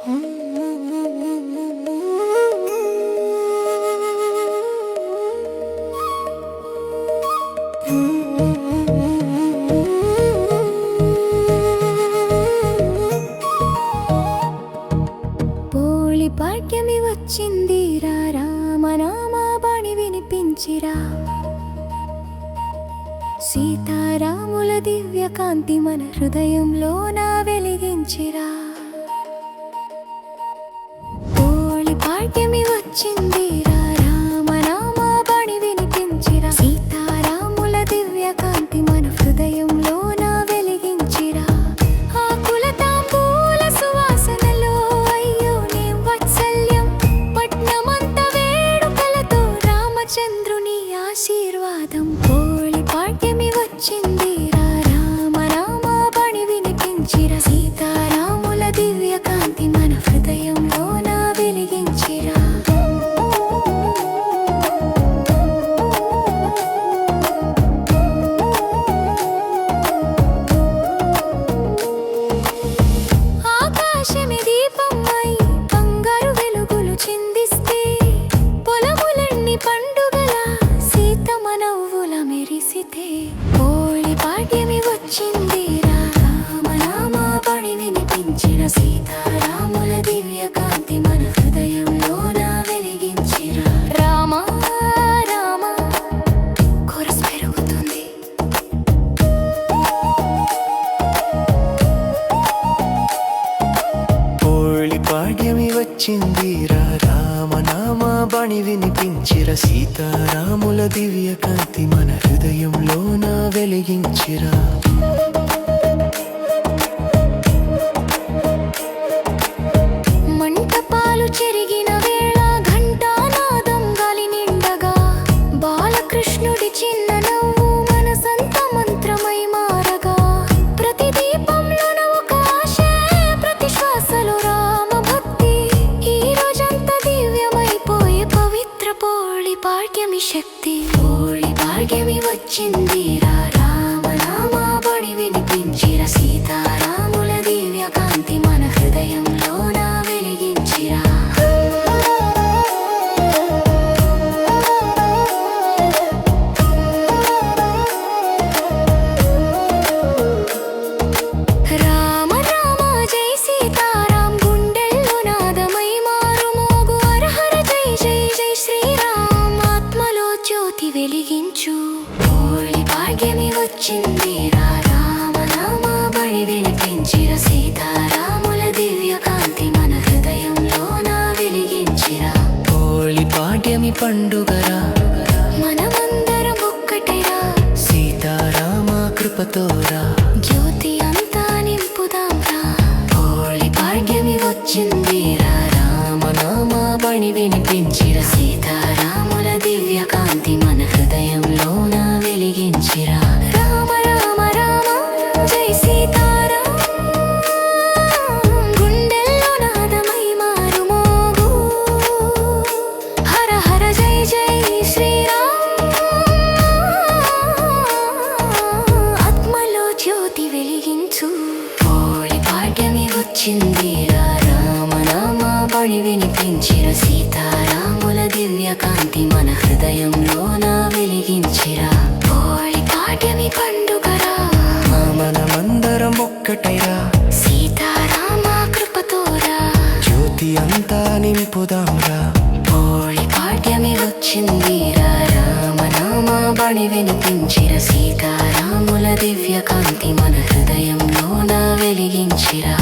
పోళి పాఠ్యమి వచ్చిందిరా, రామనామాబాణి వినిపించిరా. సీతారాముల దివ్య కాంతి మన హృదయంలోన వెలిగించిరా. పోళి పాఠ్యమి వచ్చిందిరా, రామనామాబాణి వినిపించిరా. సీతారాముల దివ్య కాంతి మన హృదయంలోన వెలిగించిరా. ఆకుల తాంబూల సువాసనలో అయ్యోనే వాత్సల్యం, పట్నమంత వేడుకలతో రామచంద్రుని ఆశీర్వాదం. పోళి పాఠ్యమి వచ్చిందిరా, రామనామాబాణి వినిపించిరా. సీతారాముల దివ్య కాంతి మన హృదయంలోన వెలిగించిరా. ఆకాశమే దీపమై బంగారు వెలుగులు చిందిస్తే, పొలములన్నీ పండుగల సీతమ్మ నవ్వుల మెరిసితే. పోళి పాఠ్యమి వచ్చిందిరా, రామనామాబాణి వినిపించిరా. సీతారాముల దివ్య కాంతి మన హృదయంలోన వెలిగించిరా. రామ రామ కోరస్ పెరుగుతుంది. పోళి పాడ్యమి వచ్చిందిరా, రామనామాబాణి వినిపించిరా. సీతారాముల దివ్య కాంతి మన హృదయంలోన వెలిగించిరా. మంటపాలు చెరిగిన వేళ ఘంటానాదం గాలి నిండగా, బాలకృష్ణుడి చిన్న నవ్వు మనసంత మంత్రమై మారగా. ప్రతి దీపంలోన ఒక ఆశ, ప్రతి శ్వాసలో రామభక్తి. ఈ రోజంతా దివ్యమైపోయే పవిత్ర పోళి పాఠ్యమి శక్తి. పోళి పాఠ్యమి వచ్చిందిరా, రామనామాబాణి వినిపించిరా. సీతారాముల దివ్య కాంతి మన హృదయంలోన వెలిగించిరా. రామ రామ జై సీతారాం, గుండెల్లో నాదమై మారుమోగు. హర హర జై జై జై శ్రీరామ్, ఆత్మలో జ్యోతి వెలిగించు. పోళి పాఠ్యమి వచ్చిందిరా, రామనామాబాణి వినిపించిరా. సీతారాముల దివ్య కాంతి మన హృదయంలోన వెలిగించిరా. పోళి పాడ్యమి పండుగరా, మనమందరం ఒక్కటేరా. సీతారామ కృపతోరా. జ్యోతి అంతా నింపుదాం రా. పోళి పాడ్యమి వచ్చిందిరా, రామనామాబాణి వినిపించిరా. సీతారాముల దివ్య కాంతి మన హృదయంలోన వెలిగించిరా. రామ రామ రామ జై సీతారాం, గుండెల్లో నాదమై మారుమోగు. హర హర జై జై శ్రీరామ్, ఆత్మలో జ్యోతి వెలిగించు. పోళి పాఠ్యమి వచ్చిందిరా, రామనామాబాణి వినిపించిరా. సీతారాముల దివ్య కాంతి మన హృదయంలోన వెలిగించిరా. పోళి పాఠ్యమి పండుగరా, మనమందరం ఒక్కటైరా. సీతారామ కృపతోరా. జ్యోతి అంతా నింపుదాంరా. పోళి పాఠ్యమి వచ్చిందిరా, రామనామాబాణి వినిపించిరా. సీతారాముల దివ్య కాంతి మన హృదయంలోన వెలిగించిరా.